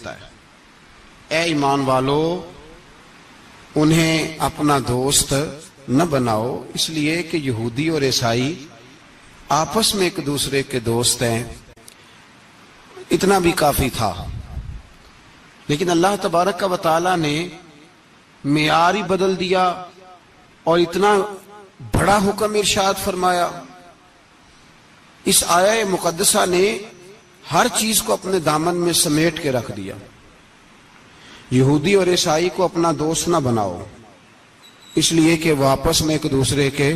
دیتا ہے، اے ایمان والو انہیں اپنا دوست نہ بناؤ، اس لیے کہ یہودی اور عیسائی آپس میں ایک دوسرے کے دوست ہیں۔ اتنا بھی کافی تھا، لیکن اللہ تبارک و تعالی نے معیار ہی بدل دیا اور اتنا بڑا حکم ارشاد فرمایا۔ اس آیہ مقدسہ نے ہر چیز کو اپنے دامن میں سمیٹ کے رکھ دیا۔ یہودی اور عیسائی کو اپنا دوست نہ بناؤ، اس لیے کہ وہ آپس میں ایک دوسرے کے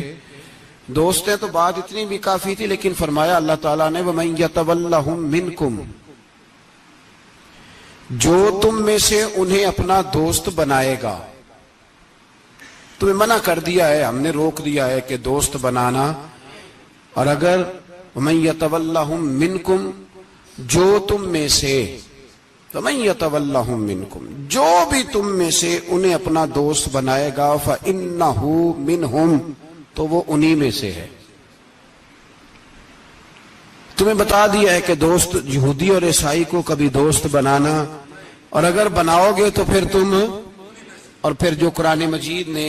دوست ہیں۔ تو بات اتنی بھی کافی تھی، لیکن فرمایا اللہ تعالیٰ نے وَمَن يَتَوَلَّهُم مِّنكُمْ، جو تم میں سے انہیں اپنا دوست بنائے گا۔ تمہیں منع کر دیا ہے، ہم نے روک دیا ہے کہ دوست بنانا، اور اگر وَمَن يَتَوَلَّهُم مِّنكُمْ، جو تم میں سے، وَمَن يَتَوَلَّهُم مِّنكُمْ، جو بھی تم میں سے انہیں اپنا دوست بنائے گا فَإِنَّهُ مِنْهُمْ، تو وہ انہی میں سے ہے۔ تمہیں بتا دیا ہے کہ دوست یہودی اور عیسائی کو کبھی دوست بنانا، اور اگر بناؤ گے تو پھر تم، اور پھر جو قرآن مجید نے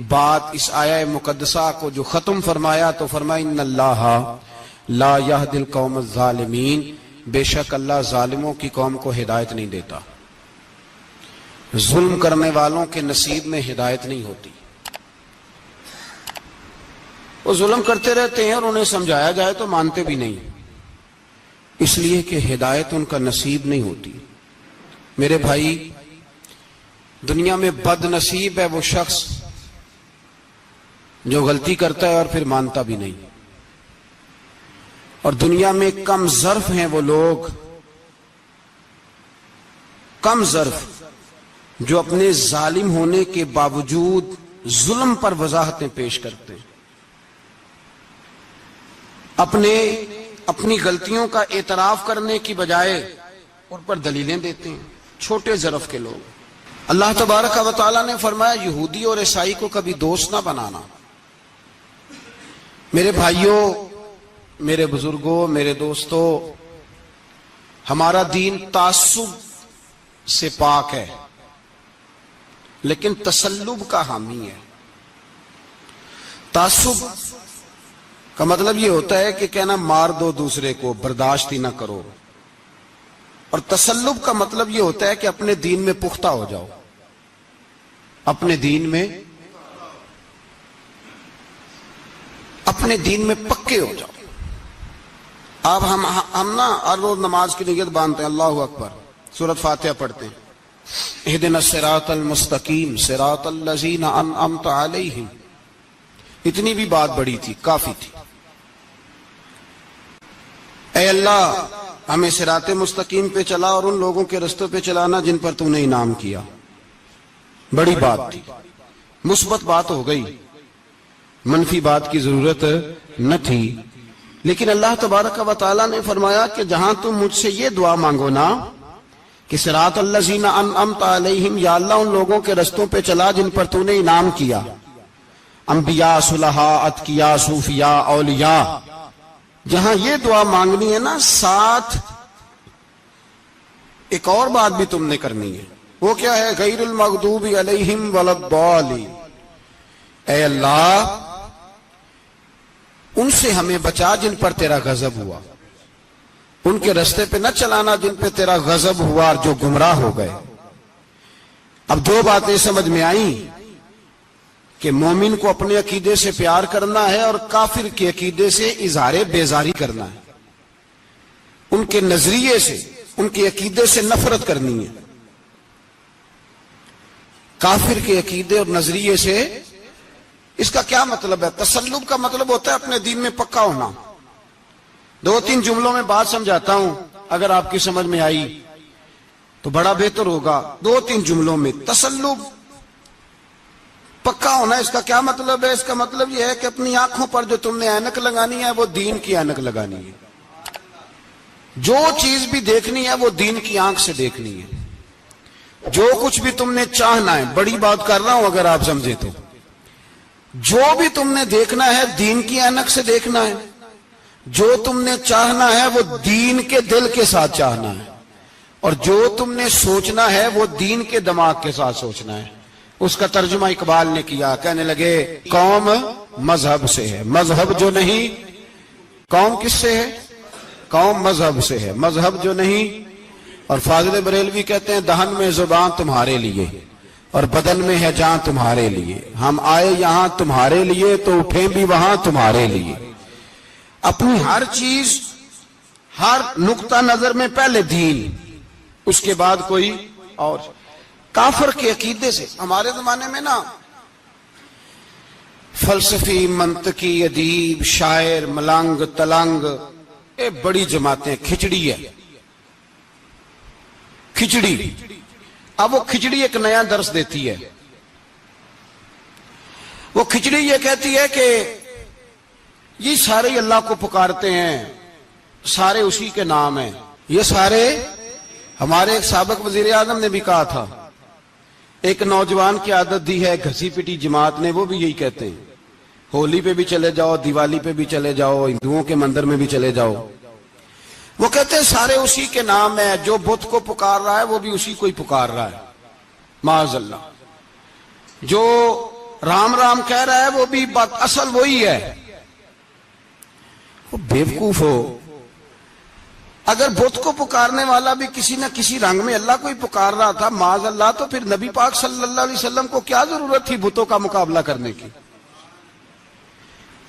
بات اس آیہ مقدسہ کو جو ختم فرمایا تو فرمایا ان اللہ لا یہدی القوم الظالمین، بے شک اللہ ظالموں کی قوم کو ہدایت نہیں دیتا۔ ظلم کرنے والوں کے نصیب میں ہدایت نہیں ہوتی، وہ ظلم کرتے رہتے ہیں اور انہیں سمجھایا جائے تو مانتے بھی نہیں، اس لیے کہ ہدایت ان کا نصیب نہیں ہوتی۔ میرے بھائی، دنیا میں بد نصیب ہے وہ شخص جو غلطی کرتا ہے اور پھر مانتا بھی نہیں، اور دنیا میں کم ظرف ہیں وہ لوگ، کم ظرف جو اپنے ظالم ہونے کے باوجود ظلم پر وضاحتیں پیش کرتے ہیں، اپنی غلطیوں کا اعتراف کرنے کی بجائے ان پر دلیلیں دیتے ہیں، چھوٹے ظرف کے لوگ۔ اللہ تبارک و تعالیٰ نے فرمایا یہودی اور عیسائی کو کبھی دوست نہ بنانا۔ میرے بھائیوں، میرے بزرگوں، میرے دوستوں، ہمارا دین تعصب سے پاک ہے، لیکن تسلب کا حامی ہے۔ تعصب کا مطلب یہ ہوتا ہے کہ کہنا مار دو دوسرے کو، برداشت ہی نہ کرو، اور تسلب کا مطلب یہ ہوتا ہے کہ اپنے دین میں پختہ ہو جاؤ، اپنے دین میں پکے ہو جاؤ۔ اب ہم نا ہر روز نماز کی نیت باندھتے ہیں، اللہ اکبر، سورۃ فاتحہ پڑھتے ہیں، اہدنا الصراط المستقیم صراط الذین انعمت علیہم، اتنی بھی بات بڑی تھی، کافی تھی۔ اے اللہ ہمیں صراط مستقیم پہ چلا اور ان لوگوں کے رستوں پہ چلانا جن پر تو نے انعام کیا، بڑی بات تھی، مثبت بات ہو گئی، منفی بات کی ضرورت نہ تھی۔ لیکن اللہ تبارک و تعالیٰ نے فرمایا کہ جہاں تم مجھ سے یہ دعا مانگو نا کہ صراط الذین انعمت علیہم، یا اللہ ان لوگوں کے رستوں پہ چلا جن پر تو نے انعام کیا، انبیاء، صلحاء، اتقیاء، صوفیاء، اولیاء، جہاں یہ دعا مانگنی ہے نا، ساتھ ایک اور بات بھی تم نے کرنی ہے، وہ کیا ہے؟ غیر المغضوب علیہم ولا الضالین، اے اللہ ان سے ہمیں بچا جن پر تیرا غضب ہوا، ان کے رستے پہ نہ چلانا جن پہ تیرا غضب ہوا اور جو گمراہ ہو گئے۔ اب دو باتیں سمجھ میں آئیں کہ مومن کو اپنے عقیدے سے پیار کرنا ہے اور کافر کے عقیدے سے اظہار بیزاری کرنا ہے، ان کے نظریے سے، ان کے عقیدے سے نفرت کرنی ہے۔ کافر کے عقیدے اور نظریے سے، اس کا کیا مطلب ہے؟ تسلب کا مطلب ہوتا ہے اپنے دین میں پکا ہونا۔ دو تین جملوں میں بات سمجھاتا ہوں، اگر آپ کی سمجھ میں آئی تو بڑا بہتر ہوگا۔ دو تین جملوں میں، تسلب، پکا ہونا، اس کا کیا مطلب ہے؟ اس کا مطلب یہ ہے کہ اپنی آنکھوں پر جو تم نے اینک لگانی ہے وہ دین کی اینک لگانی ہے، جو چیز بھی دیکھنی ہے وہ دین کی آنکھ سے دیکھنی ہے، جو کچھ بھی تم نے چاہنا ہے، بڑی بات کر رہا ہوں اگر آپ سمجھے تو، جو بھی تم نے دیکھنا ہے دین کی اینک سے دیکھنا ہے، جو تم نے چاہنا ہے وہ دین کے دل کے ساتھ چاہنا ہے، اور جو تم نے سوچنا ہے وہ دین کے دماغ کے ساتھ سوچنا ہے. اس کا ترجمہ اقبال نے کیا, کہنے لگے قوم مذہب سے ہے, مذہب جو نہیں. قوم کس سے ہے؟ قوم مذہب سے ہے, مذہب جو نہیں. اور فاضل بریلوی کہتے ہیں دہن میں زبان تمہارے لیے اور بدن میں ہے جان تمہارے لیے. ہم آئے یہاں تمہارے لیے تو اٹھیں بھی وہاں تمہارے لیے. اپنی ہر چیز, ہر نقطہ نظر میں پہلے دین, اس کے بعد کوئی اور. کافر کے عقیدے سے ہمارے زمانے میں نا فلسفی, منطقی, ادیب, شاعر, ملنگ, تلنگ, یہ بڑی جماعتیں. کھچڑی ہے, کھچڑی. اب وہ کھچڑی ایک نیا درس دیتی ہے. وہ کھچڑی یہ کہتی ہے کہ یہ سارے اللہ کو پکارتے ہیں, سارے اسی کے نام ہیں. یہ سارے, ہمارے ایک سابق وزیر اعظم نے بھی کہا تھا, ایک نوجوان کی عادت دی ہے گھسی پٹی جماعت نے, وہ بھی یہی کہتے ہیں. ہولی پہ بھی چلے جاؤ, دیوالی پہ بھی چلے جاؤ, ہندوؤں کے مندر میں بھی چلے جاؤ, وہ کہتے ہیں سارے اسی کے نام ہے. جو بت کو پکار رہا ہے وہ بھی اسی کو ہی پکار رہا ہے, معاذ اللہ. جو رام رام کہہ رہا ہے وہ بھی بات اصل وہی ہے. وہ بیوقوف ہو. اگر بت کو پکارنے والا بھی کسی نہ کسی رنگ میں اللہ کو ہی پکار رہا تھا, معاذ اللہ, تو پھر نبی پاک صلی اللہ علیہ وسلم کو کیا ضرورت تھی بتوں کا مقابلہ کرنے کی؟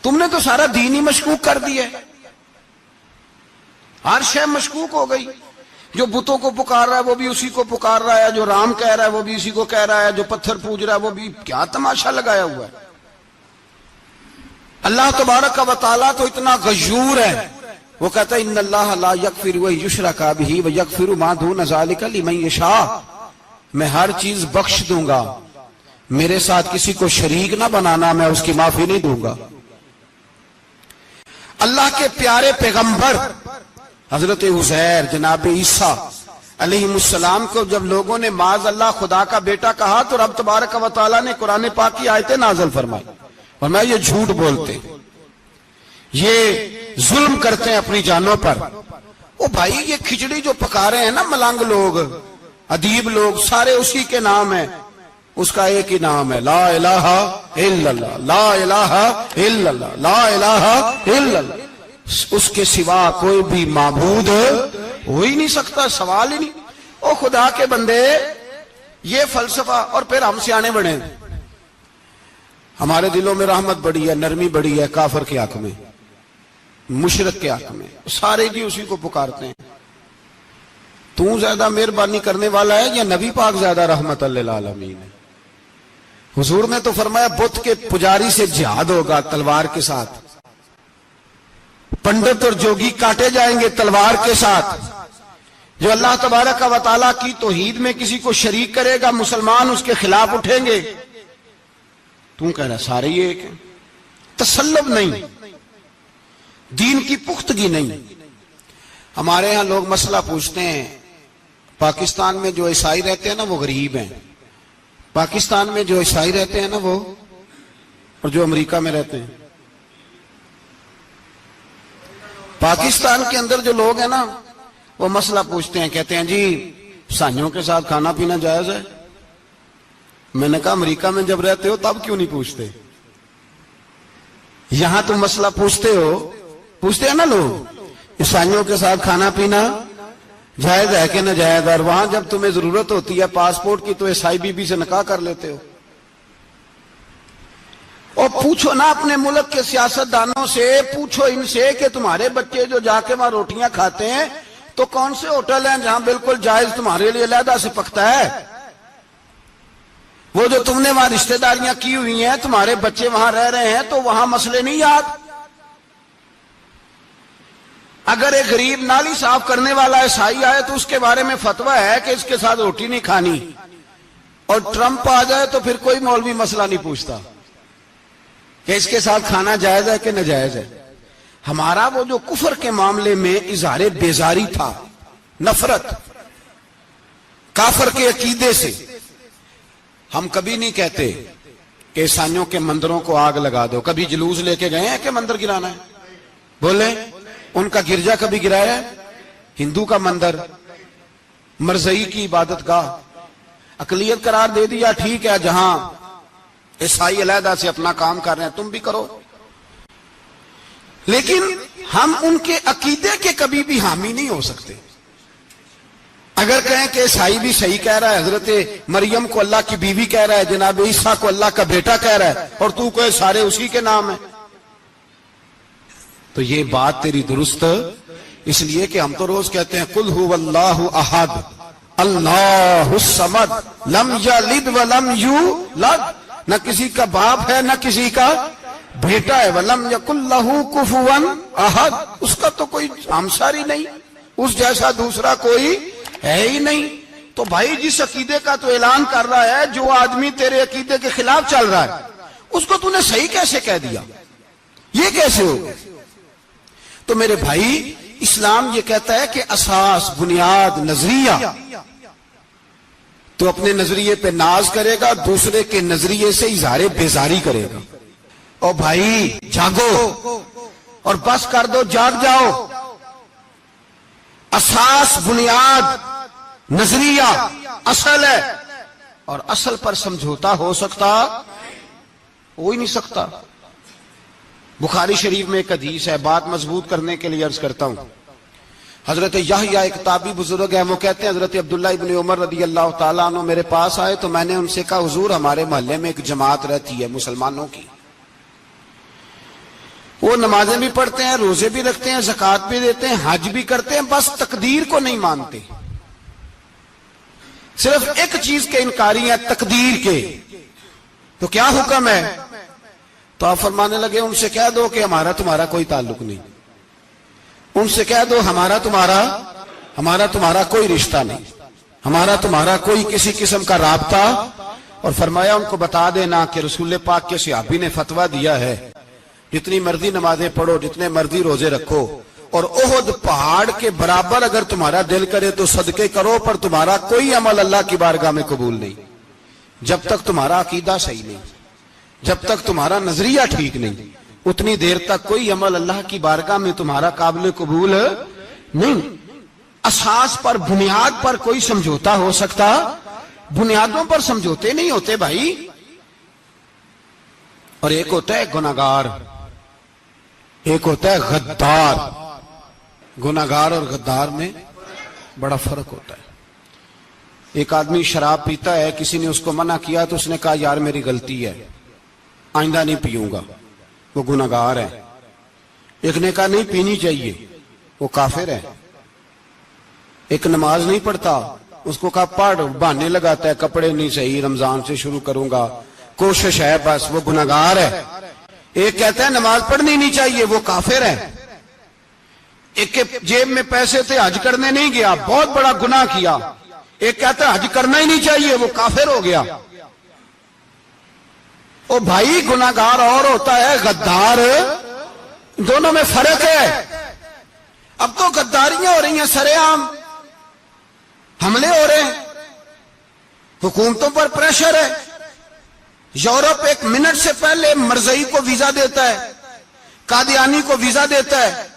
تم نے تو سارا دین ہی مشکوک کر دیا ہے. ہر شے مشکوک ہو گئی. جو بتوں کو پکار رہا ہے وہ بھی اسی کو پکار رہا ہے, جو رام کہہ رہا ہے وہ بھی اسی کو کہہ رہا ہے, جو پتھر پوج رہا ہے وہ بھی. کیا تماشا لگایا ہوا ہے. اللہ تبارک و تعالیٰ تو اتنا غیور ہے, وہ کہتا ہے ان اللہ لا یغفر یشرک بہ ویغفر ما دون ذلک لمن یشاء. میں ہر چیز بخش دوں گا, میرے ساتھ کسی کو شریک نہ بنانا, میں اس کی معافی نہیں دوں گا. اللہ کے پیارے پیغمبر حضرت عزیر جناب عیسیٰ علیہ السلام کو جب لوگوں نے معاذ اللہ خدا کا بیٹا کہا تو رب تبارک و تعالیٰ نے قرآن پاک کی آیتیں نازل فرمائی, فرمایا یہ جھوٹ بولتے, یہ ظلم کرتے ہیں اپنی جانوں پر. او بھائی, یہ کھچڑی جو پکا رہے ہیں نا ملنگ لوگ, ادیب لوگ, سارے اسی کے نام ہیں. اس کا ایک ہی نام ہے, لا الہ الا اللہ, لا الہ الا اللہ, لا الہ الا اللہ. اس کے سوا کوئی بھی معبود ہو ہی نہیں سکتا, سوال ہی نہیں. او خدا کے بندے, یہ فلسفہ. اور پھر ہم سیانے بڑے, ہمارے دلوں میں رحمت بڑی ہے, نرمی بڑی ہے. کافر کے حق میں, مشرک کے حق میں, سارے بھی اسی کو پکارتے ہیں. تو زیادہ مہربانی کرنے والا ہے یا نبی پاک زیادہ رحمت للعالمین ہے؟ حضور نے تو فرمایا بت کے پجاری سے جہاد ہوگا تلوار کے ساتھ, پنڈت اور جوگی کاٹے جائیں گے تلوار کے ساتھ. جو اللہ تبارک و تعالیٰ کی توحید میں کسی کو شریک کرے گا, مسلمان اس کے خلاف اٹھیں گے. تو کہہ رہا سارے یہ ایک ہیں. تسلب نہیں, دین کی پختگی نہیں. ہمارے ہاں لوگ مسئلہ پوچھتے ہیں, پاکستان میں جو عیسائی رہتے ہیں نا وہ غریب ہیں, پاکستان میں جو عیسائی رہتے ہیں نا وہ, اور جو امریکہ میں رہتے ہیں. پاکستان کے اندر جو لوگ ہیں نا وہ مسئلہ پوچھتے ہیں, کہتے ہیں جی عیسائیوں کے ساتھ کھانا پینا جائز ہے. میں نے کہا امریکہ میں جب رہتے ہو تب کیوں نہیں پوچھتے؟ یہاں تم مسئلہ پوچھتے ہو, پوچھتے ہیں نا لوگ عیسائیوں کے ساتھ کھانا پینا جائز ہے کہ نہ جائز, اور وہاں جب تمہیں ضرورت ہوتی ہے پاسپورٹ کی تو عیسائی بی بی سے نکاح کر لیتے ہو. اور پوچھو نا اپنے ملک کے سیاستدانوں سے, پوچھو ان سے کہ تمہارے بچے جو جا کے وہاں روٹیاں کھاتے ہیں تو کون سے ہوٹل ہیں جہاں بالکل جائز تمہارے لیے علیحدہ سے پکتا ہے؟ وہ جو تم نے وہاں رشتہ داریاں کی ہوئی ہیں, تمہارے بچے وہاں رہ رہے ہیں تو وہاں مسئلے نہیں یاد. اگر ایک غریب نالی صاف کرنے والا عیسائی آئے تو اس کے بارے میں فتویٰ ہے کہ اس کے ساتھ روٹی نہیں کھانی, اور ٹرمپ آ جائے تو پھر کوئی مولوی مسئلہ نہیں پوچھتا کہ اس کے ساتھ کھانا جائز ہے کہ ناجائز ہے. ہمارا وہ جو کفر کے معاملے میں اظہار بیزاری تھا, نفرت, کافر کے عقیدے سے, ہم کبھی نہیں کہتے کہ عیسائیوں کے مندروں کو آگ لگا دو. کبھی جلوس لے کے گئے ہیں کہ مندر گرانا ہے؟ بولے, ان کا گرجا کبھی گرایا ہے؟ ہندو کا مندر, مرزئی کی عبادت گاہ اقلیت قرار دے دیا، ٹھیک ہے، جہاں عیسائی علیحدہ سے اپنا کام کر رہے ہیں تم بھی کرو، لیکن ہم ان کے عقیدے کے کبھی بھی حامی نہیں ہو سکتے۔ اگر کہیں کہ عیسائی بھی صحیح کہہ رہا ہے، حضرت مریم کو اللہ کی بیوی کہہ رہا ہے، جناب عیسیٰ کو اللہ کا بیٹا کہہ رہا ہے، اور تو کوئی سارے اسی کے نام ہیں، تو یہ بات تیری درست، اس لیے کہ ہم تو روز کہتے ہیں قل هو اللہ احد اللہ الصمد لم یلد ولم یولد، نہ کسی کا باپ ہے نہ کسی کا بیٹا ہے، ولم یکن لہ کفوا احد، اس کا تو کوئی ہمساری نہیں، اس جیسا دوسرا کوئی ہے ہی نہیں۔ تو بھائی جس عقیدے کا تو اعلان کر رہا ہے، جو آدمی تیرے عقیدے کے خلاف چل رہا ہے، اس کو تو نے صحیح کیسے کہہ دیا؟ یہ کیسے ہو گیا؟ تو میرے بھائی اسلام یہ کہتا ہے کہ اساس، بنیاد، نظریہ، تو اپنے نظریے پہ ناز کرے گا، دوسرے کے نظریے سے اظہار بیزاری کرے گا۔ اور بھائی جاگو اور بس کر دو، جاگ جاؤ۔ اساس، بنیاد، نظریہ اصل ہے، اور اصل پر سمجھوتا ہو سکتا؟ ہو ہی نہیں سکتا۔ بخاری شریف میں ایک حدیث ہے، بات مضبوط کرنے کے لیے عرض کرتا ہوں۔ حضرت یحییٰ ایک تابعی بزرگ ہیں، وہ کہتے ہیں حضرت عبداللہ ابن عمر رضی اللہ تعالیٰ عنہ میرے پاس آئے تو میں نے ان سے کہا حضور ہمارے محلے میں ایک جماعت رہتی ہے مسلمانوں کی، وہ نمازیں بھی پڑھتے ہیں، روزے بھی رکھتے ہیں، زکوٰۃ بھی دیتے ہیں، حج بھی کرتے ہیں، بس تقدیر کو نہیں مانتے، صرف ایک چیز کے انکاری ہیں، تقدیر کے۔ تو کیا حکم ہے؟ تو آپ فرمانے لگے ان سے کہہ دو کہ ہمارا تمہارا کوئی تعلق نہیں، ان سے کہہ دو ہمارا تمہارا کوئی رشتہ نہیں، ہمارا تمہارا کوئی کسی قسم کا رابطہ۔ اور فرمایا ان کو بتا دینا کہ رسول پاک کے صحابی نے فتویٰ دیا ہے جتنی مرضی نمازیں پڑھو، جتنے مرضی روزے رکھو، اور احد پہاڑ کے برابر اگر تمہارا دل کرے تو صدقے کرو، پر تمہارا کوئی عمل اللہ کی بارگاہ میں قبول نہیں جب تک تمہارا عقیدہ صحیح نہیں، جب تک تمہارا نظریہ ٹھیک نہیں، اتنی دیر تک کوئی عمل اللہ کی بارگاہ میں تمہارا قابل قبول نہیں۔ اساس پر، بنیاد پر کوئی سمجھوتا ہو سکتا؟ بنیادوں پر سمجھوتے نہیں ہوتے بھائی۔ اور ایک ہوتا ہے گناہگار، ایک ہوتا ہے غدار۔ گناہگار اور غدار میں بڑا فرق ہوتا ہے۔ ایک آدمی شراب پیتا ہے، کسی نے اس کو منع کیا تو اس نے کہا یار میری غلطی ہے، آئندہ نہیں پیوں گا، وہ گناہگار ہے۔ ایک نے کہا نہیں پینی چاہیے، وہ کافر ہے۔ ایک نماز نہیں پڑھتا، اس کو کہا پڑھ، بہانے لگاتا ہے، کپڑے نہیں صحیح، رمضان سے شروع کروں گا، کوشش ہے بس، وہ گناہگار ہے۔ ایک کہتا ہے نماز پڑھنی نہیں چاہیے، وہ کافر ہے۔ ایک کے جیب میں پیسے تھے، حج کرنے نہیں گیا، بہت بڑا گناہ کیا۔ ایک کہتا ہے حج کرنا ہی نہیں چاہیے، وہ کافر ہو گیا۔ او بھائی گناہگار اور ہوتا ہے، غدار، دونوں میں فرق ہے۔ اب تو غداریاں ہو رہی ہیں، سرے عام حملے ہو رہے ہیں، حکومتوں پر پریشر ہے۔ یورپ ایک منٹ سے پہلے مرزئی کو ویزا دیتا ہے، قادیانی کو ویزا دیتا ہے۔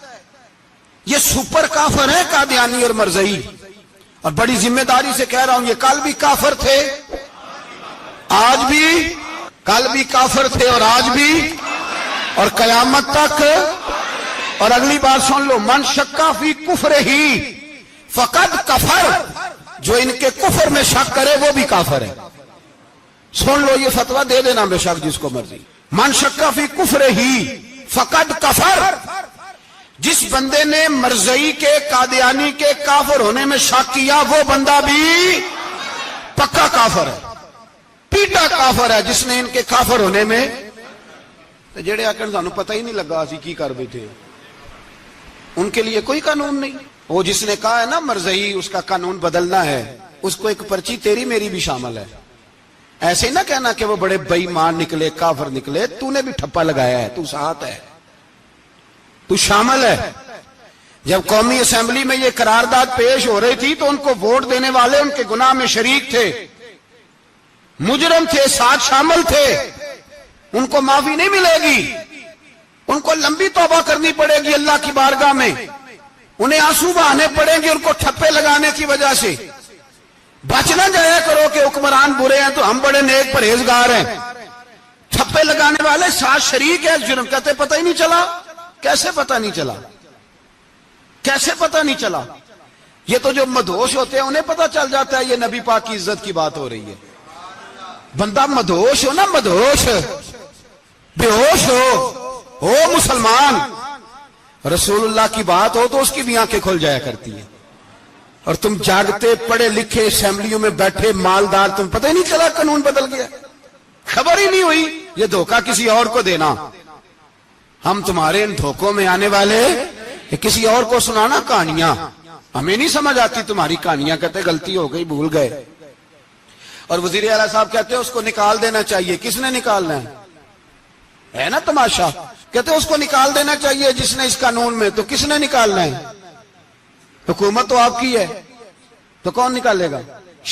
یہ سپر کافر ہیں قادیانی اور مرزئی، اور بڑی ذمہ داری سے کہہ رہا ہوں یہ کل بھی کافر تھے، آج بھی، کل بھی کافر تھے اور آج بھی، اور قیامت تک۔ اور اگلی بات سن لو، من شکا فی کفر ہی فقد کفر، جو ان کے کفر میں شک کرے وہ بھی کافر ہے۔ سن لو یہ فتویٰ دے دینا بے شک جس کو مرضی۔ من شکا فی کفر ہی فقد کفر، جس بندے نے مرزئی کے، قادیانی کے کافر ہونے میں شک کیا وہ بندہ بھی پکا کافر ہے، پیٹا کافر ہے، جس نے ان کے کافر ہونے میں۔ جڑے آکر سانو پتہ ہی نہیں لگا اسی کی کر بیٹھے، ان کے لیے کوئی قانون نہیں۔ وہ جس نے کہا ہے نا مرزئی اس کا قانون بدلنا ہے، اس کو ایک پرچی تیری میری بھی شامل ہے۔ ایسے نہ کہنا کہ وہ بڑے بے ایمان نکلے، کافر نکلے، تو نے بھی ٹھپا لگایا ہے، تو ساتھ ہے، تو شامل ہے۔ جب قومی اسمبلی میں یہ قرارداد پیش ہو رہی تھی تو ان کو ووٹ دینے والے ان کے گناہ میں شریک تھے، مجرم تھے، ساتھ شامل تھے، ان کو معافی نہیں ملے گی، ان کو لمبی توبہ کرنی پڑے گی اللہ کی بارگاہ میں، انہیں آنسو بہانے پڑیں گے ان کو ٹھپے لگانے کی وجہ سے۔ بچ نہ جایا کرو کہ حکمران برے ہیں تو ہم بڑے نیک پرہیزگار ہیں. چھپے لگانے والے ساتھ شریک ہے جرم. کہتے پتہ ہی نہیں چلا. کیسے پتہ نہیں چلا؟ کیسے پتہ نہیں چلا؟ یہ تو جو مدہوش ہوتے ہیں انہیں پتہ چل جاتا ہے یہ نبی پاک کی عزت کی بات ہو رہی ہے. بندہ مدہوش ہو نا، مدہوش بے ہوش ہو مسلمان، رسول اللہ کی بات ہو تو اس کی بھی آنکھیں کھل جایا کرتی ہیں. اور تم جاگتے پڑھے لکھے اسمبلیوں میں بیٹھے مالدار، تم پتہ ہی نہیں چلا قانون بدل گیا، خبر ہی نہیں ہوئی. یہ دھوکہ کسی اور کو دینا. ہم تمہارے ان دھوکوں میں آنے والے کہ کسی اور کو سنانا کہانیاں. ہمیں نہیں سمجھ آتی تمہاری کہانیاں. کہتے غلطی ہو گئی، بھول گئے. اور وزیر اعلیٰ صاحب کہتے ہیں اس کو نکال دینا چاہیے. کس نے نکالنا ہے نا تماشا. کہتے ہیں اس کو نکال دینا چاہیے جس نے اس قانون میں. تو کس نے نکالنا ہے؟ حکومت تو آپ کی ہے، تو کون نکالے گا؟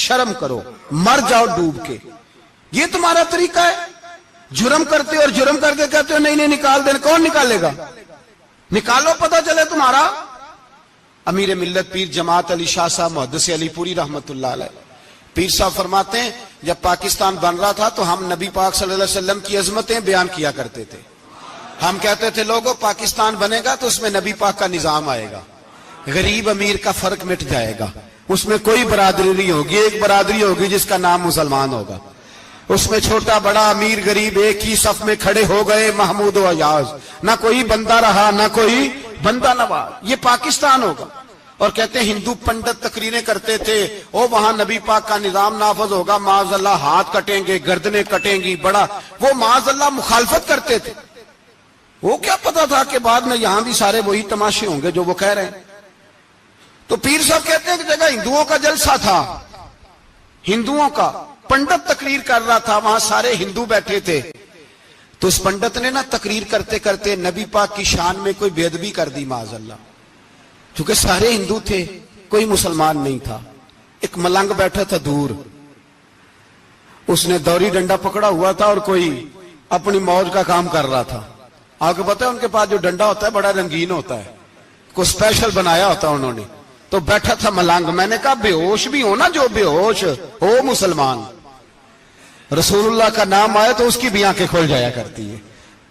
شرم کرو، مر جاؤ ڈوب کے. یہ تمہارا طریقہ ہے؟ جرم کرتے اور جرم کر کے کہتے ہو نہیں نکال دینا. کون نکالے گا؟ نکالو، پتہ چلے تمہارا. امیر ملت پیر جماعت علی شاہ صاحب محدث علی پوری رحمت اللہ علیہ پیر صاحب فرماتے ہیں جب پاکستان بن رہا تھا تو ہم نبی پاک صلی اللہ علیہ وسلم کی عظمتیں بیان کیا کرتے تھے. ہم کہتے تھے لوگوں پاکستان بنے گا تو اس میں نبی پاک کا نظام آئے گا، غریب امیر کا فرق مٹ جائے گا، اس میں کوئی برادری نہیں ہوگی، ایک برادری ہوگی جس کا نام مسلمان ہوگا. اس میں چھوٹا بڑا امیر غریب ایک ہی صف میں کھڑے ہو گئے، محمود و ایاز، نہ کوئی بندہ رہا نہ کوئی بندہ نواز. یہ پاکستان ہوگا. اور کہتے ہیں ہندو پنڈت تقریریں کرتے تھے او وہاں نبی پاک کا نظام نافذ ہوگا، معاذ اللہ ہاتھ کٹیں گے، گردنیں کٹیں گی، بڑا وہ معاذ اللہ مخالفت کرتے تھے. وہ کیا پتا تھا کہ بعد میں یہاں بھی سارے وہی تماشے ہوں گے جو وہ کہہ رہے ہیں. تو پیر صاحب کہتے ہیں کہ جگہ ہندوؤں کا جلسہ تھا، ہندوؤں کا پنڈت تقریر کر رہا تھا، وہاں سارے ہندو بیٹھے تھے. تو اس پنڈت نے نا تقریر کرتے کرتے نبی پاک کی شان میں کوئی بے ادبی کر دی معاذ اللہ. چونکہ سارے ہندو تھے، کوئی مسلمان نہیں تھا. ایک ملنگ بیٹھا تھا دور، اس نے دوری ڈنڈا پکڑا ہوا تھا اور کوئی اپنی موج کا کام کر رہا تھا. آپ کو پتا ہے ان کے پاس جو ڈنڈا ہوتا ہے بڑا رنگین ہوتا ہے، کوئی اسپیشل بنایا ہوتا ہے انہوں نے. تو بیٹھا تھا ملنگ. میں نے کہا بے ہوش بھی ہو نا، جو بے ہوش ہو مسلمان، رسول اللہ کا نام آئے تو اس کی بھی آنکھیں کھول جایا کرتی ہے.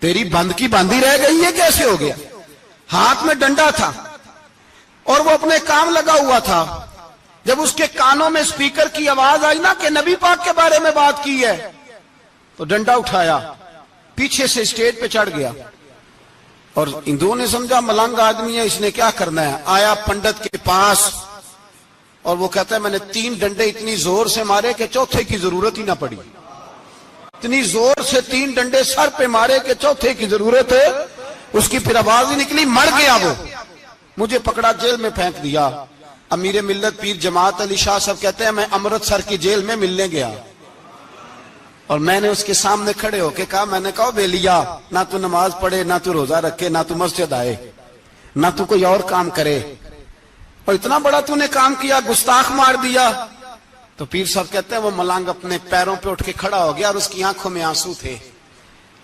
تیری بند کی باندھی رہ گئی ہے، کیسے ہو گیا؟ ہاتھ میں ڈنڈا تھا اور وہ اپنے کام لگا ہوا تھا. جب اس کے کانوں میں سپیکر کی آواز آئی نا کہ نبی پاک کے بارے میں بات کی ہے تو ڈنڈا اٹھایا، پیچھے سے اسٹیج پہ چڑھ گیا. اور ہندوؤں نے سمجھا ملنگ آدمی ہے، اس نے کیا کرنا ہے. آیا پنڈت کے پاس اور وہ کہتا ہے میں نے 3 ڈنڈے اتنی زور سے مارے کہ چوتھے کی ضرورت ہی نہ پڑی. اتنی زور سے 3 ڈنڈے سر پہ مارے کہ چوتھے کی ضرورت ہے اس کی پھر آواز ہی نکلی. مر گیا وہ. مجھے پکڑا جیل میں پھینک دیا. امیر ملت پیر جماعت علی شاہ صاحب کہتے ہیں میں امرتسر کی جیل میں ملنے گیا اور میں نے اس کے سامنے کھڑے ہو کے کہا، میں نے کہا بے لیا، نہ تو نماز پڑھے، نہ تو روزہ رکھے، نہ تو مسجد آئے، نہ تو کوئی اور کام کرے، اور اتنا بڑا تو نے کام کیا، گستاخ مار دیا. تو پیر صاحب کہتے ہیں وہ ملنگ اپنے پیروں پہ اٹھ کے کھڑا ہو گیا اور اس کی آنکھوں میں آنسو تھے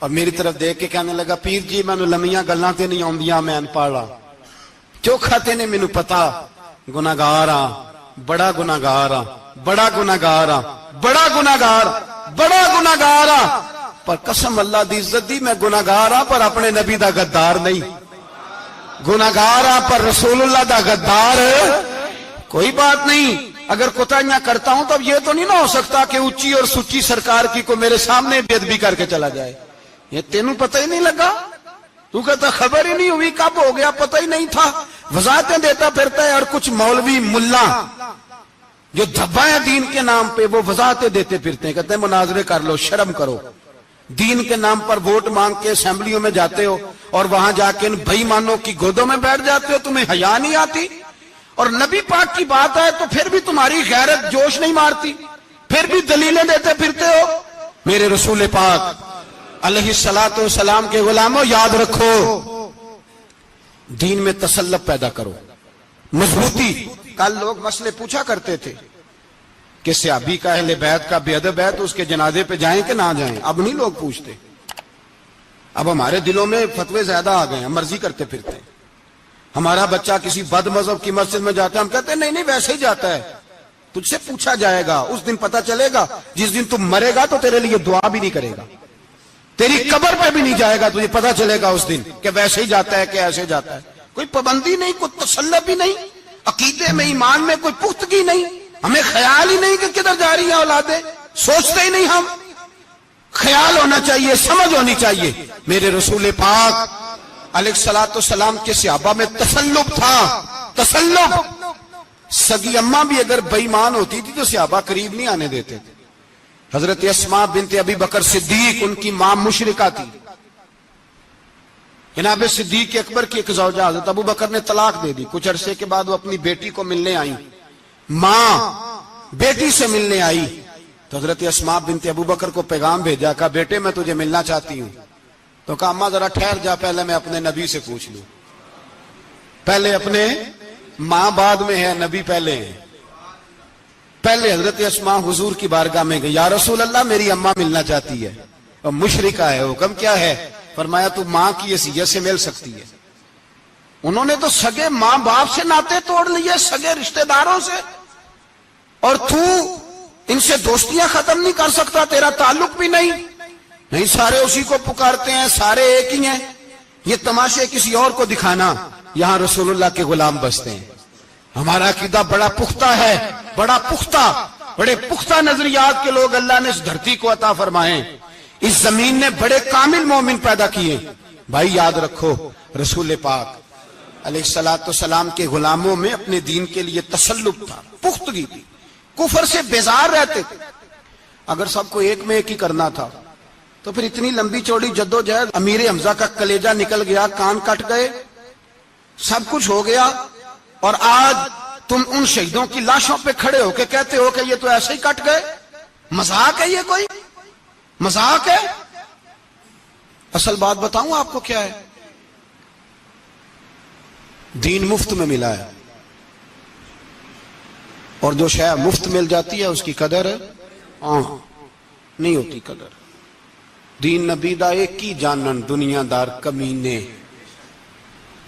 اور میری طرف دیکھ کے کہنے لگا پیر جی میں نے لمیاں گلاں تے نہیں آندیاں، میں ان پڑھا چوکھا تے نے مینوں پتا گناہگار ہاں، بڑا گناہگار ہاں، بڑا گناہگار ہاں، بڑا گناہگار، بڑا گناہگار ہاں، پر قسم اللہ دی عزت دی میں گناہگار ہاں پر اپنے نبی دا غدار نہیں، گناہگار ہاں پر رسول اللہ دا غدار کوئی بات نہیں. اگر کوتاہیاں کرتا ہوں تب یہ تو نہیں نہ ہو سکتا کہ اونچی اور سچی سرکار کی کو میرے سامنے بے ادبی کر کے چلا جائے. یہ تینوں پتہ ہی نہیں لگا، تو کہتا خبر ہی نہیں ہوئی، کب ہو گیا پتہ ہی نہیں تھا. وضاحتیں دیتا پھرتا ہے. اور کچھ مولوی ملا جو دھبا ہے دین کے نام پہ وہ وضاحتیں دیتے پھرتے ہیں، کہتے ہیں مناظرے کر لو، شرم کرو. دین کے نام پر ووٹ مانگ کے اسمبلیوں میں جاتے ہو اور وہاں جا کے ان بھائی مانوں کی گودوں میں بیٹھ جاتے ہو، تمہیں حیا نہیں آتی. اور نبی پاک کی بات ہے تو پھر بھی تمہاری غیرت جوش نہیں مارتی، پھر بھی دلیلیں دیتے پھرتے ہو. میرے رسول پاک علیہ الصلوۃ والسلام کے غلاموں یاد رکھو، دین میں تسلط پیدا کرو، مضبوطی. کل لوگ مسئلے پوچھا کرتے تھے کہ صحابی کا اہل بیت کا بے ادب ہے تو اس کے جنازے پہ جائیں کہ نہ جائیں. اب نہیں لوگ پوچھتے، اب ہمارے دلوں میں فتوے زیادہ آ گئے ہیں، مرضی کرتے پھرتے ہیں. ہمارا بچہ کسی بد مذہب کی مسجد میں جاتا ہے ہم کہتے ہیں نہیں ویسے ہی جاتا ہے. تجھ سے پوچھا جائے گا، اس دن پتا چلے گا. جس دن تم مرے گا تو تیرے لیے دعا بھی نہیں کرے گا، تیری قبر پہ بھی نہیں جائے گا. تجھے پتا چلے گا اس دن کہ ویسے ہی جاتا ہے کہ ایسے جاتا ہے. کوئی پابندی نہیں، کوئی تسلط بھی نہیں، عقیدے میں ایمان میں کوئی پختگی نہیں. ہمیں خیال ہی نہیں کہ کدھر جا رہی ہیں اولادیں، سوچتے ہی نہیں. ہم خیال ہونا چاہیے، سمجھ ہونی چاہیے. میرے رسول پاک علیہ الصلوۃ والسلام کے صحابہ میں تسلط تھا، تسلط. سگی اماں بھی اگر بے ایمان ہوتی تھی تو صحابہ قریب نہیں آنے دیتے تھے. حضرت اسماء بنت ابی بکر صدیق، ان کی ماں مشرکہ تھی. جناب صدیق اکبر کی ایک زوجہ حضرت ابو بکر نے طلاق دے دی. کچھ عرصے کے بعد وہ اپنی بیٹی کو ملنے آئی، ماں بیٹی سے ملنے آئی تو حضرت اسماء بنت ابو بکر کو پیغام بھیجا، کہا بیٹے میں تجھے ملنا چاہتی ہوں. تو کہا اماں ذرا ٹھہر جا، پہلے میں اپنے نبی سے پوچھ لوں. پہلے اپنے ماں بعد میں ہے، نبی پہلے ہے. پہلے حضرت اسماء حضور کی بارگاہ میں گئی، یا رسول اللہ میری اماں ملنا چاہتی ہے اور مشرکہ ہے، حکم کیا ہے؟ فرمایا تو ماں کی حیثیت سے مل سکتی ہے. انہوں نے تو سگے ماں باپ سے ناطے توڑ لیے، سگے رشتہ داروں سے، اور تو ان سے دوستیاں ختم نہیں کر سکتا، تیرا تعلق بھی نہیں. نہیں، سارے اسی کو پکارتے ہیں، سارے ایک ہی ہیں. یہ تماشے کسی اور کو دکھانا، یہاں رسول اللہ کے غلام بستے ہیں. ہمارا عقیدہ بڑا پختہ ہے، بڑا پختہ، بڑے پختہ نظریات کے لوگ اللہ نے اس دھرتی کو عطا فرمائے. اس زمین نے بڑے کامل مومن پیدا کیے. بھائی یاد رکھو، رسول پاک علیہ الصلوۃ والسلام کے غلاموں میں اپنے دین کے لیے تسلط تھا، پختگی تھی، کفر سے بیزار رہتے تھے. اگر سب کو ایک میں ایک ہی کرنا تھا تو پھر اتنی لمبی چوڑی جدوجہد، امیر حمزہ کا کلیجہ نکل گیا، کان کٹ گئے، سب کچھ ہو گیا، اور آج تم ان شہیدوں کی لاشوں پہ کھڑے ہو کے کہتے ہو کہ یہ تو ایسے ہی کٹ گئے. مذاق ہے یہ؟ کوئی مذاق ہے؟ اصل بات بتاؤں آپ کو کیا ہے؟ دین مفت میں ملا ہے، اور جو شے مفت مل جاتی ہے اس کی قدر نہیں ہوتی. قدر دین نبی دا ایک ہی جانن دنیا دار کمینے،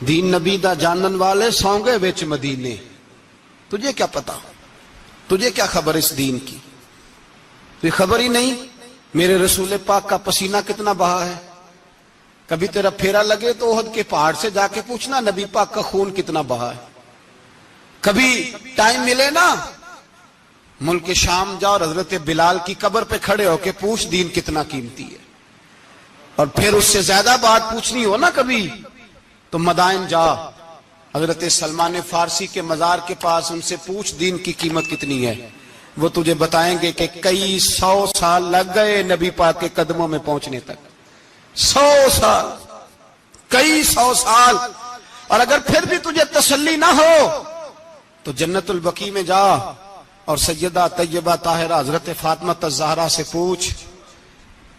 دین نبی دا جانن والے سونگے وچ مدینے. تجھے کیا پتا، تجھے کیا خبر اس دین کی؟ تجھے خبر ہی نہیں میرے رسول پاک کا پسینہ کتنا بہا ہے. کبھی تیرا پھیرا لگے تو احد کے پہاڑ سے جا کے پوچھنا نبی پاک کا خون کتنا بہا ہے. کبھی ٹائم ملے نا، ملک شام جا اور حضرت بلال کی قبر پہ کھڑے ہو کے پوچھ دین کتنا قیمتی ہے. اور پھر اس سے زیادہ بات پوچھنی ہو نا کبھی تو مدائن جا، حضرت سلمان فارسی کے مزار کے پاس ان سے پوچھ دین کی قیمت کتنی ہے. وہ تجھے بتائیں گے کہ کئی 100 سال لگ گئے نبی پاک کے قدموں میں پہنچنے تک. 100 سال، کئی 100 سال. اور اگر پھر بھی تجھے تسلی نہ ہو تو جنت البقیع میں جا اور سیدہ طیبہ طاہرہ حضرت فاطمہ الزہرا سے پوچھ.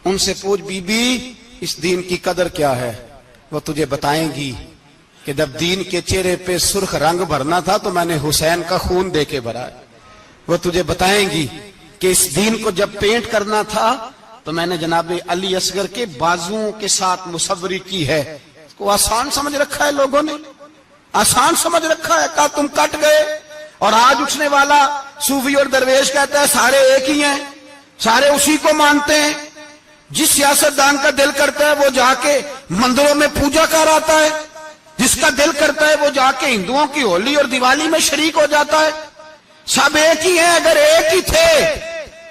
ان سے پوچھ بی بی اس دین کی قدر کیا ہے. وہ تجھے بتائیں گی کہ جب دین کے چہرے پہ سرخ رنگ بھرنا تھا تو میں نے حسین کا خون دے کے بھرا. وہ تجھے بتائیں گی کہ اس دین کو جب پینٹ کرنا تھا تو میں نے جناب علی اصغر کے بازوؤں کے ساتھ مصوری کی ہے. اس کو آسان سمجھ رکھا ہے لوگوں نے، آسان سمجھ رکھا ہے. کہا تم کٹ گئے. اور آج اٹھنے والا صوفی اور درویش کہتا ہے سارے ایک ہی ہیں، سارے اسی کو مانتے ہیں. جس سیاستدان کا دل کرتا ہے وہ جا کے مندروں میں پوجا کر آتا ہے، جس کا دل کرتا ہے وہ جا کے ہندوؤں کی ہولی اور دیوالی میں شریک ہو جاتا ہے. سب ایک ہی ہیں. اگر ایک ہی تھے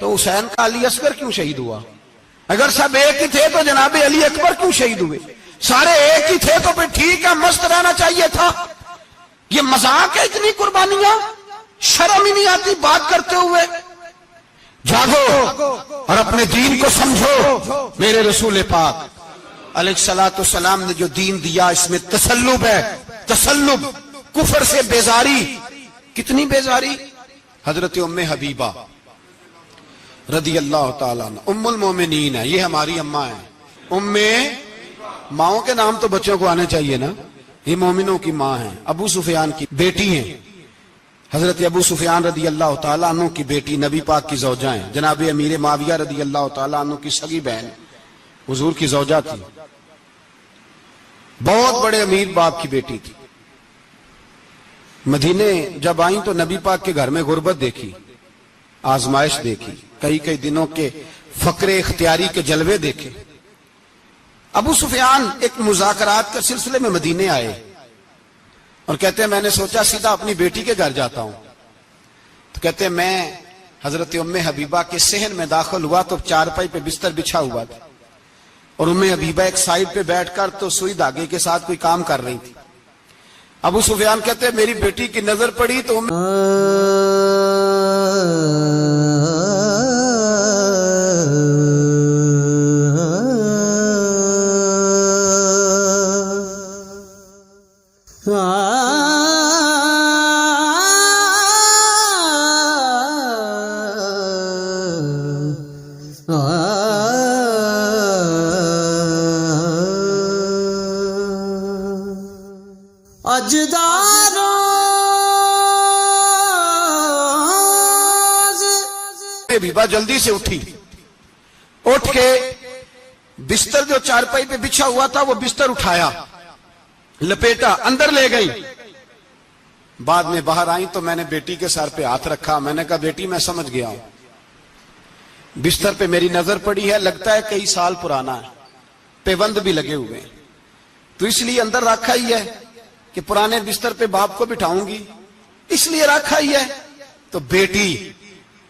تو حسین کا علی اصغر کیوں شہید ہوا؟ اگر سب ایک ہی تھے تو جناب علی اکبر کیوں شہید ہوئے؟ سارے ایک ہی تھے تو پھر ٹھیک ہے، مست رہنا چاہیے تھا. یہ مذاق ہے اتنی قربانیاں؟ شرم ہی نہیں آتی بات کرتے ہوئے؟ جاگو اور اپنے دین کو سمجھو. میرے رسول پاک علیہ الصلوۃ والسلام نے جو دین دیا اس میں تسلب ہے، تسلب، کفر سے بیزاری. کتنی بیزاری؟ حضرت ام حبیبہ رضی اللہ تعالیٰ عنہ ام المومنین ہے، یہ ہماری اماں ہیں. ام، ماؤں کے نام تو بچوں کو آنے چاہیے نا. یہ مومنوں کی ماں ہیں، ابو سفیان کی بیٹی ہیں. حضرت ابو سفیان رضی اللہ تعالیٰ عنہ کی بیٹی نبی پاک کی زوجہ ہیں. جناب امیر معاویہ رضی اللہ تعالیٰ عنہ کی سگی بہن حضور کی زوجہ تھی. بہت بڑے امیر باپ کی بیٹی تھی. مدینے جب آئیں تو نبی پاک کے گھر میں غربت دیکھی. آزمائش دیکھی، کئی کئی دنوں کے فقر اختیاری کے جلوے دیکھے۔ ابو سفیان ایک مذاکرات کے سلسلے میں مدینے آئے اور کہتے ہیں میں نے سوچا سیدھا اپنی بیٹی کے گھر جاتا ہوں، تو کہتے ہیں میں حضرت ام حبیبہ کے صحن میں داخل ہوا تو چارپائی پہ بستر بچھا ہوا تھا، اور ام حبیبہ ایک سائیڈ پہ بیٹھ کر تو سوئی دھاگے کے ساتھ کوئی کام کر رہی تھی۔ ابو سفیان کہتے ہیں میری بیٹی کی نظر پڑی تو حبیبہ جلدی سے اٹھی، اٹھ کے بستر جو چارپائی پہ بچھا ہوا تھا وہ بستر اٹھایا، لپیٹا، اندر لے گئی۔ بعد میں باہر آئی تو میں نے بیٹی کے سر پہ ہاتھ رکھا، میں نے کہا بیٹی میں سمجھ گیا ہوں، بستر پہ میری نظر پڑی ہے، لگتا ہے کئی سال پرانا ہے، پیوند بھی لگے ہوئے ہیں، تو اس لیے اندر رکھا ہی ہے کہ پرانے بستر پہ باپ کو بٹھاؤں گی، اس لیے رکھا ہی ہے۔ تو بیٹی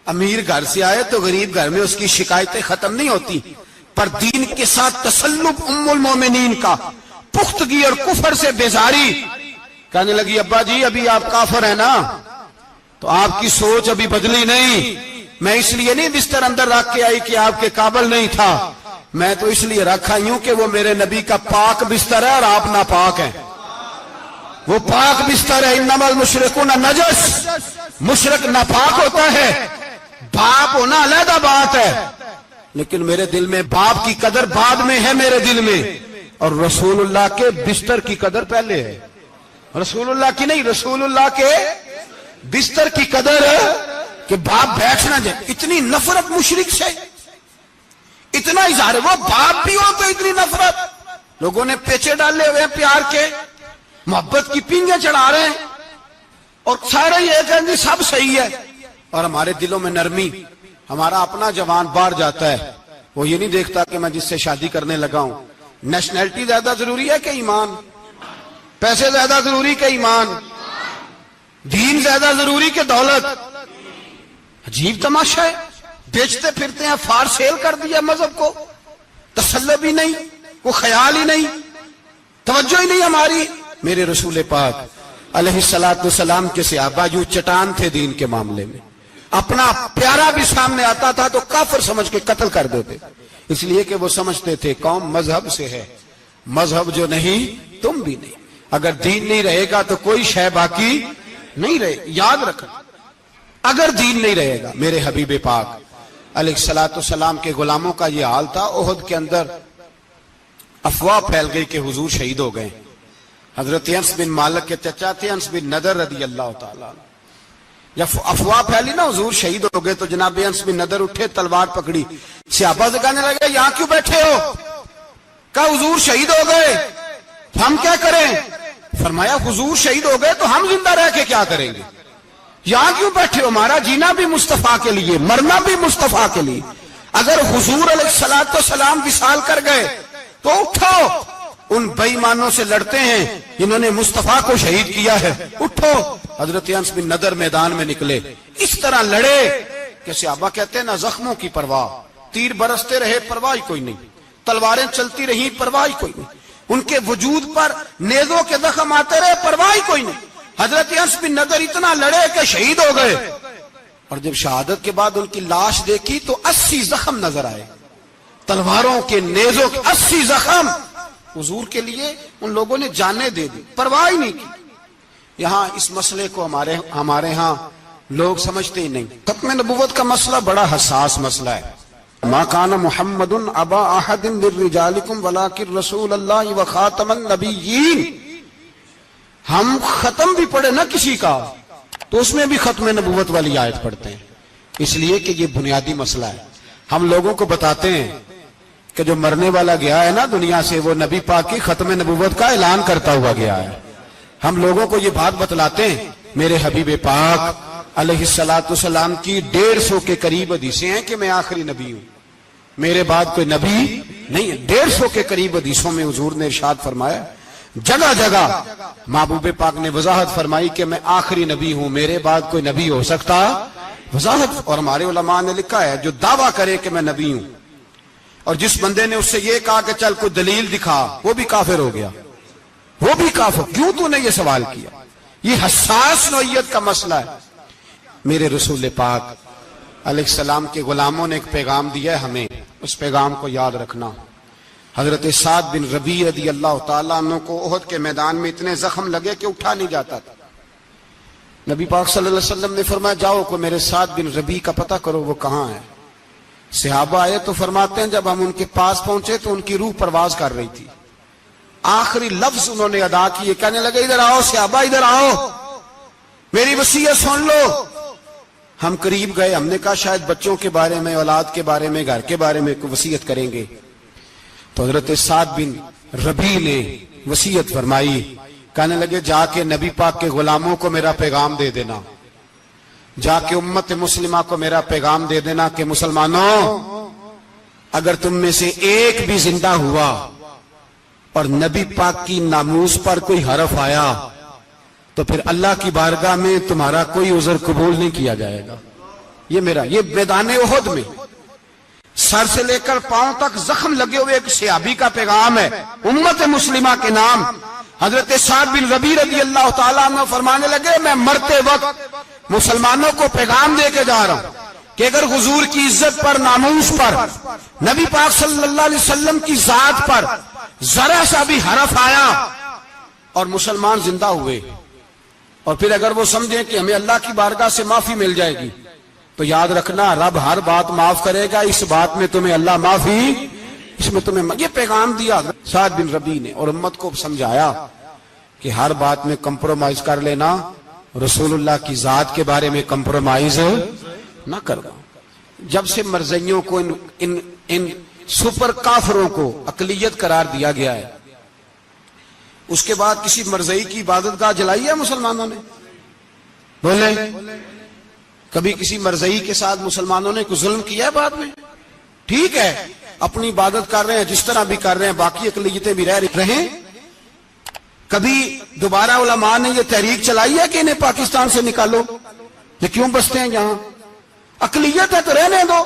امیر گھر سے آئے تو غریب گھر میں اس کی شکایتیں ختم نہیں ہوتی، پر دین کے ساتھ تسلب ام المومنین کا، پختگی اور کفر سے بیزاری، کہنے لگی ابا جی ابھی آپ کافر ہیں نا، تو آپ کی سوچ ابھی بدلی نہیں، میں اس لیے نہیں بستر اندر رکھ کے آئی کہ آپ کے قابل نہیں تھا، میں تو اس لیے رکھا ہوں کہ وہ میرے نبی کا پاک بستر ہے اور آپ ناپاک ہیں، وہ پاک بستر ہے۔ انما المشرکون نجس، مشرک ناپاک ہوتا ہے، باپ ہونا علیحدہ بات ہے، لیکن میرے دل میں باپ کی قدر بعد میں ہے میرے دل میں، اور رسول اللہ کے بستر کی قدر پہلے ہے، رسول اللہ کی نہیں، رسول اللہ کے بستر کی قدر ہے کہ باپ بیٹھ نہ جائے۔ اتنی نفرت مشرک سے، اتنا اظہار، وہ باپ بھی ہو تو اتنی نفرت، لوگوں نے پیچے ڈالے ہوئے ہیں پیار کے، محبت کی پینگیں چڑھا رہے ہیں، اور سارے یہ کہیں گے سب صحیح ہے، اور ہمارے دلوں میں نرمی، ہمارا اپنا جوان باہر جاتا ہے، وہ یہ نہیں دیکھتا کہ میں جس سے شادی کرنے لگا ہوں نیشنلٹی زیادہ ضروری ہے کہ ایمان، پیسے زیادہ ضروری کہ ایمان، دین زیادہ ضروری کہ دولت۔ عجیب تماشا ہے، بیچتے پھرتے ہیں، فار سیل کر دیا مذہب کو، تسلب ہی نہیں، وہ خیال ہی نہیں، توجہ ہی نہیں ہماری۔ میرے رسول پاک علیہ السلام کے صحابہ جو چٹان تھے دین کے معاملے میں، اپنا پیارا بھی سامنے آتا تھا تو کافر سمجھ کے قتل کر دیتے، اس لیے کہ وہ سمجھتے تھے قوم مذہب سے ہے، مذہب جو نہیں تم بھی نہیں، اگر دین نہیں رہے گا تو کوئی شے باقی نہیں رہے۔ یاد رکھنا، اگر دین نہیں رہے گا، میرے حبیب پاک علیہ السلام کے غلاموں کا یہ حال تھا۔ احد کے اندر افواہ پھیل گئی کہ حضور شہید ہو گئے، حضرت انس بن مالک کے چچا تھے انس بن نضر رضی اللہ تعالیٰ، جب افواہ پھیلی نا حضور شہید ہو گئے تو جناب انس بن نضر اٹھے، تلوار پکڑی، صحابہ سے کہنے لگے یہاں کیوں بیٹھے ہو؟ کہا حضور شہید ہو گئے، ہم کیا کریں؟ فرمایا حضور شہید ہو گئے تو ہم زندہ رہ کے کیا کریں گے؟ یہاں کیوں بیٹھے ہو؟ ہمارا جینا بھی مصطفیٰ کے لیے، مرنا بھی مصطفیٰ کے لیے، اگر حضور علیہ السلام وصال کر گئے تو اٹھو، ان بے ایمانوں سے لڑتے ہیں جنہوں نے مصطفیٰ کو شہید کیا ہے، اٹھو۔ حضرت انس بن نضر میدان میں نکلے، اس طرح لڑے کہ صحابہ کہتے ہیں نہ زخموں کی پرواہ، تیر برستے رہے پرواہ کوئی نہیں، تلواریں چلتی رہی پرواہ کوئی نہیں، ان کے وجود پر نیزوں کے زخم آتے رہے پرواہ کوئی نہیں۔ حضرت انس بن نضر اتنا لڑے کہ شہید ہو گئے، اور جب شہادت کے بعد ان کی لاش دیکھی تو 80 زخم نظر آئے، تلواروں کے، نیزوں کے 80 زخم۔ حضور کے لیے ان لوگوں نے جانیں دے دی، پرواہ نہیں کی۔ یہاں اس مسئلے کو ہمارے ہاں لوگ سمجھتے ہی نہیں۔ ختم نبوت کا مسئلہ بڑا حساس مسئلہ ہے۔ ما کان محمد ابا احد من رجالکم ولکن رسول اللہ وخاتم النبیین۔ ہم ختم بھی پڑھے نہ کسی کا تو اس میں بھی ختم نبوت والی آیت پڑھتے ہیں، اس لیے کہ یہ بنیادی مسئلہ ہے۔ ہم لوگوں کو بتاتے ہیں کہ جو مرنے والا گیا ہے نا دنیا سے، وہ نبی پاک کی ختم نبوت کا اعلان کرتا ہوا گیا ہے۔ ہم لوگوں کو یہ بات بتلاتے ہیں، میرے حبیب پاک علیہ السلام کی 150 کے قریب حدیثیں ہیں کہ میں آخری نبی ہوں، میرے بعد کوئی نبی نہیں ہے۔ 150 کے قریب حدیثوں میں حضور نے ارشاد فرمایا، جگہ جگہ محبوب پاک نے وضاحت فرمائی کہ میں آخری نبی ہوں، میرے بعد کوئی نبی ہو سکتا وضاحت۔ اور ہمارے علماء نے لکھا ہے جو دعویٰ کرے کہ میں نبی ہوں، اور جس بندے نے اس سے یہ کہا کہ چل کوئی دلیل دکھا، وہ بھی کافر ہو گیا، وہ بھی کافر۔ کیوں تو نے یہ سوال کیا؟ یہ حساس نوعیت کا مسئلہ ہے۔ میرے رسول پاک علیہ السلام کے غلاموں نے ایک پیغام دیا ہے ہمیں، اس پیغام کو یاد رکھنا۔ حضرت سعد بن ربیع رضی اللہ تعالیٰ عنہ کو احد کے میدان میں اتنے زخم لگے کہ اٹھا نہیں جاتا تھا۔ نبی پاک صلی اللہ علیہ وسلم نے فرمایا جاؤ کو میرے سعد بن ربیع کا پتہ کرو وہ کہاں ہے۔ صحابہ آئے تو فرماتے ہیں جب ہم ان کے پاس پہنچے تو ان کی روح پرواز کر رہی تھی، آخری لفظ انہوں نے ادا کیے، کہنے لگے ادھر آؤ صحابہ، ادھر آؤ، میری وصیت سن لو۔ ہم قریب گئے، ہم نے کہا شاید بچوں کے بارے میں، اولاد کے بارے میں، گھر کے بارے میں کوئی وصیت کریں گے۔ تو حضرت سعد بن ربیع نے وصیت فرمائی، کہنے لگے جا کے نبی پاک کے غلاموں کو میرا پیغام دے دینا، جا کے امت مسلمہ کو میرا پیغام دے دینا کہ مسلمانوں اگر تم میں سے ایک بھی زندہ ہوا اور نبی پاک کی ناموس پر کوئی حرف آیا تو پھر اللہ کی بارگاہ میں تمہارا کوئی عذر قبول نہیں کیا جائے گا۔ یہ میدان احد میں سر سے لے کر پاؤں تک زخم لگے ہوئے ایک صحابی کا پیغام ہے امت مسلمہ کے نام۔ حضرت سعد بن ربیع رضی اللہ تعالیٰ عنہ فرمانے لگے میں مرتے وقت مسلمانوں کو پیغام دے کے جا رہا ہوں کہ اگر حضور کی عزت پر، ناموس پر، نبی پاک صلی اللہ علیہ وسلم کی ذات پر ذرا سا بھی حرف آیا اور مسلمان زندہ ہوئے، اور پھر اگر وہ سمجھیں کہ ہمیں اللہ کی بارگاہ سے معافی مل جائے گی، تو یاد رکھنا رب ہر بات معاف کرے گا، اس بات میں تمہیں اللہ معافی، اس میں تمہیں یہ پیغام دیا سعد بن ربیع نے، اور امت کو سمجھایا کہ ہر بات میں کمپرومائز کر لینا، رسول اللہ کی ذات کے بارے میں کمپرومائز نہ کرنا۔ جب سے مرزائیوں کو ان سپر کافروں کو اقلیت قرار دیا گیا ہے، اس کے بعد کسی مرزائی کی عبادت گاہ جلائی ہے مسلمانوں نے؟ بولے کبھی کسی مرزائی کے ساتھ مسلمانوں نے کوئی ظلم کیا ہے بعد میں؟ ٹھیک ہے اپنی عبادت کر رہے ہیں جس طرح بھی کر رہے ہیں، باقی اقلیتیں بھی رہیں۔ کبھی دوبارہ علماء نے یہ تحریک چلائی ہے کہ انہیں پاکستان سے نکالو، یہ کیوں بستے ہیں یہاں؟ اقلیت ہے تو رہنے دو۔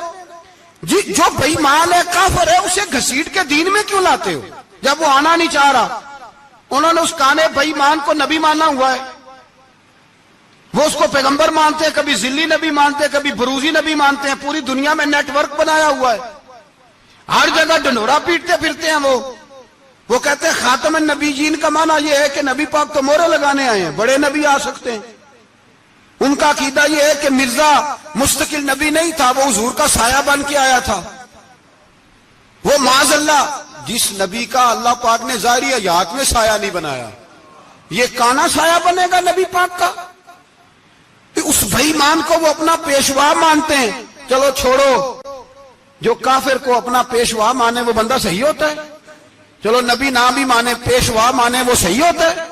جو بے ایمان ہے، کافر ہے، اسے گھسیٹ کے دین میں کیوں لاتے ہو جب وہ آنا نہیں چاہ رہا؟ انہوں نے اس کانے بے ایمان کو نبی مانا ہوا ہے، وہ اس کو پیغمبر مانتے ہیں، کبھی ذلی نبی مانتے ہیں، کبھی بروزی نبی مانتے ہیں، پوری دنیا میں نیٹ ورک بنایا ہوا ہے، ہر جگہ ڈنڈورا پیٹتے پھرتے ہیں۔ وہ کہتے ہیں خاتم النبیین کا معنی یہ ہے کہ نبی پاک تو مہرے لگانے آئے ہیں، بڑے نبی آ سکتے ہیں۔ ان کا عقیدہ یہ ہے کہ مرزا مستقل نبی نہیں تھا، وہ حضور کا سایہ بن کے آیا تھا۔ وہ معاذ اللہ جس نبی کا اللہ پاک نے ظاہری حیات میں سایہ نہیں بنایا، یہ کانا سایہ بنے گا نبی پاک کا؟ اس بے ایمان کو وہ اپنا پیشوا مانتے ہیں۔ چلو چھوڑو، جو کافر کو اپنا پیشوا مانے وہ بندہ صحیح ہوتا ہے، چلو نبی نہ بھی مانے، پیشوا مانے، وہ صحیح ہوتا ہے۔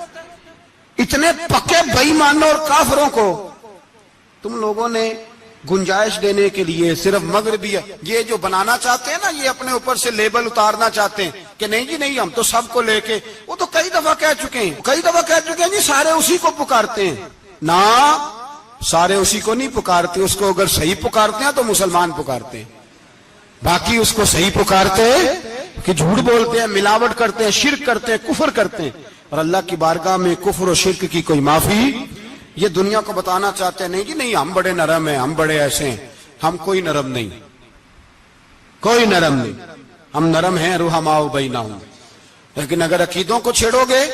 اتنے پکے بے ایمانوں اور کافروں کو تم لوگوں نے گنجائش دینے کے لیے صرف مغربی یہ جو بنانا چاہتے ہیں نا، یہ اپنے اوپر سے لیبل اتارنا چاہتے ہیں کہ نہیں جی نہیں، ہم تو سب کو لے کے، وہ تو کئی دفعہ کہہ چکے ہیں جی سارے اسی کو پکارتے ہیں۔ نہ، سارے اسی کو نہیں پکارتے، اس کو اگر صحیح پکارتے ہیں تو مسلمان پکارتے ہیں، باقی اس کو صحیح پکارتے کہ جھوٹ بولتے ہیں، ملاوٹ کرتے ہیں، شرک کرتے ہیں، کفر کرتے ہیں، اور اللہ کی بارگاہ میں کفر و شرک کی کوئی معافی۔ یہ دنیا کو بتانا چاہتے ہیں نہیں جی نہیں، ہم بڑے نرم ہیں، ہم بڑے ایسے ہیں۔ ہم کوئی نرم نہیں، کوئی نرم نہیں، ہم نرم ہیں رحماء بینہم۔ لیکن اگر عقیدوں کو چھیڑو گے،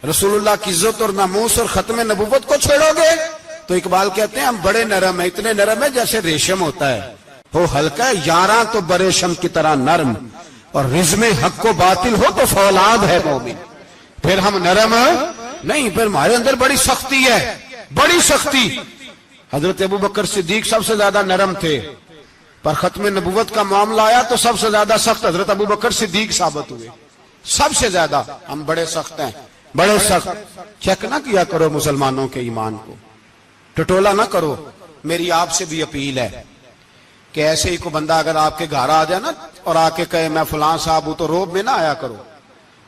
رسول اللہ کی عزت اور ناموس اور ختم نبوت کو چھیڑو گے، تو اقبال کہتے ہیں ہم بڑے نرم ہیں، اتنے نرم ہیں جیسے ریشم ہوتا ہے، وہ ہلکا ہے، یاراں تو بریشم کی طرح نرم، اور رزم حق و باطل ہو تو فولاد ہے مومن۔ پھر ہم نرم نہیں، پھر ہمارے اندر بڑی سختی ہے، بڑی سختی۔ حضرت ابوبکر صدیق سب سے زیادہ نرم تھے، پر ختم نبوت کا معاملہ آیا تو سب سے زیادہ سخت حضرت ابوبکر صدیق ثابت ہوئے، سب سے زیادہ۔ ہم بڑے سخت ہیں، بڑے سخت۔ چیک نہ کیا کرو مسلمانوں کے ایمان کو، ٹٹولا نہ کرو. میری آپ سے بھی اپیل ہے کہ ایسے ہی کو بندہ اگر آپ کے گھر آ جائے نا اور آ کے کہے میں فلاں صاحب ہوں، تو روب میں نہ آیا کرو.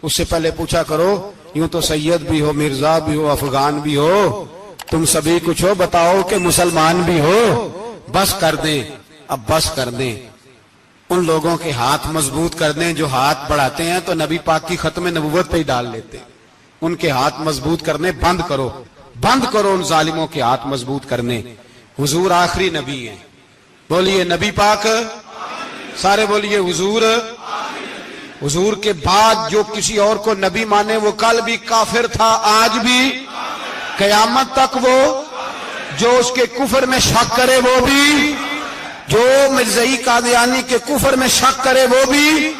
اس سے پہلے پوچھا کرو یوں تو سید بھی ہو، مرزا بھی ہو، افغان بھی ہو، تم سبھی کچھ ہو، بتاؤ کہ مسلمان بھی ہو. بس کر دیں، اب بس کر دیں. ان لوگوں کے ہاتھ مضبوط کر دیں جو ہاتھ بڑھاتے ہیں تو نبی پاک کی ختم نبوت پہ ہی ڈال لیتے. ان کے ہاتھ مضبوط کرنے بند کرو، بند کرو ان ظالموں کے ہاتھ مضبوط کرنے. حضور آخری نبی ہیں. بولیے نبی پاک، سارے بولیے حضور. حضور کے بعد جو کسی اور کو نبی مانے وہ کل بھی کافر تھا، آج بھی، قیامت تک وہ. جو اس کے کفر میں شک کرے وہ بھی، جو مرزائی قادیانی کے کفر میں شک کرے وہ بھی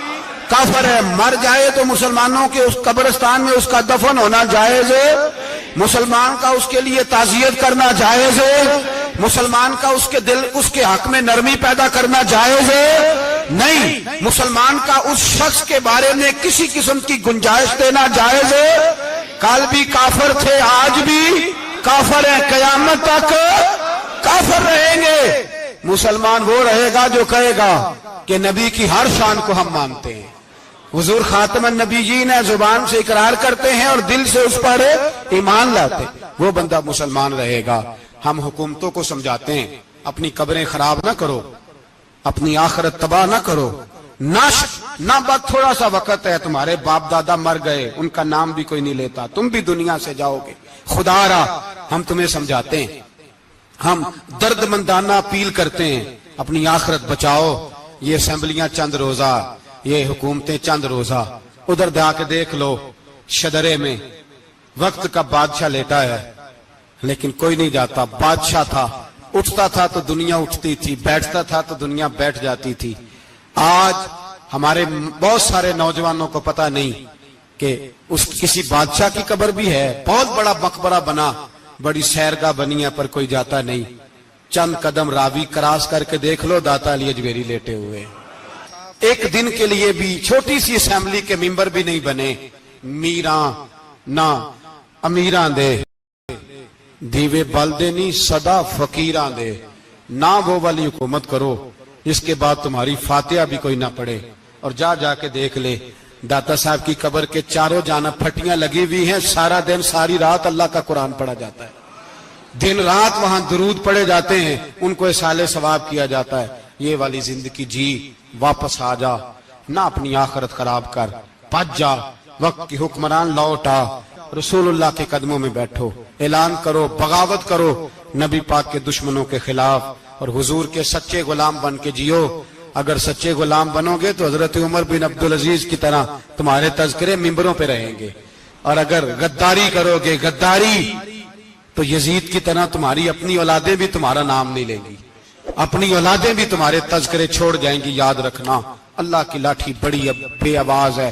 کافر ہے. مر جائے تو مسلمانوں کے اس قبرستان میں اس کا دفن ہونا جائز ہے، مسلمان کا اس کے لیے تعزیت کرنا جائز ہے، مسلمان کا اس کے دل اس کے حق میں نرمی پیدا کرنا جائز ہے. نہیں، مسلمان کا اس شخص کے بارے میں کسی قسم کی گنجائش دینا جائز ہے. کل بھی کافر تھے، آج بھی کافر ہیں، قیامت تک کافر رہیں گے. مسلمان وہ رہے گا جو کہے گا کہ نبی کی ہر شان کو ہم مانتے ہیں. حضور خاتم النبیین ہے، زبان سے اقرار کرتے ہیں اور دل سے اس پر ایمان لاتے، وہ بندہ مسلمان رہے گا. ہم حکومتوں کو سمجھاتے ہیں اپنی قبریں خراب نہ کرو، اپنی آخرت تباہ نہ کرو. نہ بس تھوڑا سا وقت ہے، تمہارے باپ دادا مر گئے، ان کا نام بھی کوئی نہیں لیتا، تم بھی دنیا سے جاؤ گے. خدا را ہم تمہیں سمجھاتے ہیں، ہم درد مندانہ اپیل کرتے ہیں، اپنی آخرت بچاؤ. یہ اسمبلیاں چند روزہ، یہ حکومتیں چند روزہ. ادھر جا کے دیکھ لو شدرے میں وقت کا بادشاہ لیٹا ہے لیکن کوئی نہیں جاتا. بادشاہ تھا، اٹھتا تھا تو دنیا اٹھتی تھی، بیٹھتا تھا تو دنیا بیٹھ جاتی تھی. آج ہمارے بہت سارے نوجوانوں کو پتہ نہیں کہ اس کسی بادشاہ کی قبر بھی ہے. بہت بڑا مقبرہ بنا، بڑی سیرگاہ بنی ہے، پر کوئی جاتا نہیں. چند قدم راوی کراس کر کے دیکھ لو داتا علی اجمیری لیٹے ہوئے. ایک دن کے لیے بھی چھوٹی سی اسمبلی کے ممبر بھی نہیں بنے. میراں نہ امیراں دے دیوے بلدے نہیں صدا فقیراں دے. نہ وہ والی حکومت کرو جس کے بعد تمہاری فاتحہ بھی کوئی نہ پڑے. اور جا کے دیکھ لے داتا صاحب کی قبر کے چاروں جانب پھٹیاں لگی ہوئی ہیں. سارا دن ساری رات اللہ کا قرآن پڑھا جاتا ہے، دن رات وہاں درود پڑھے جاتے ہیں، ان کو اصالہ ثواب کیا جاتا ہے. یہ والی زندگی جی، واپس آ جا، نہ اپنی آخرت خراب کر. بچ جا، وقت کی حکمران لوٹ آ، رسول اللہ کے قدموں میں بیٹھو، اعلان کرو، بغاوت کرو نبی پاک کے دشمنوں کے خلاف، اور حضور کے سچے غلام بن کے جیو. اگر سچے غلام بنو گے تو حضرت عمر بن عبدالعزیز کی طرح تمہارے تذکرے ممبروں پہ رہیں گے. اور اگر غداری کرو گے، غداری، تو یزید کی طرح تمہاری اپنی اولادیں بھی تمہارا نام نہیں لیں گی، اپنی اولادیں بھی تمہارے تذکرے چھوڑ جائیں گی. یاد رکھنا اللہ کی لاٹھی بڑی بے آواز ہے.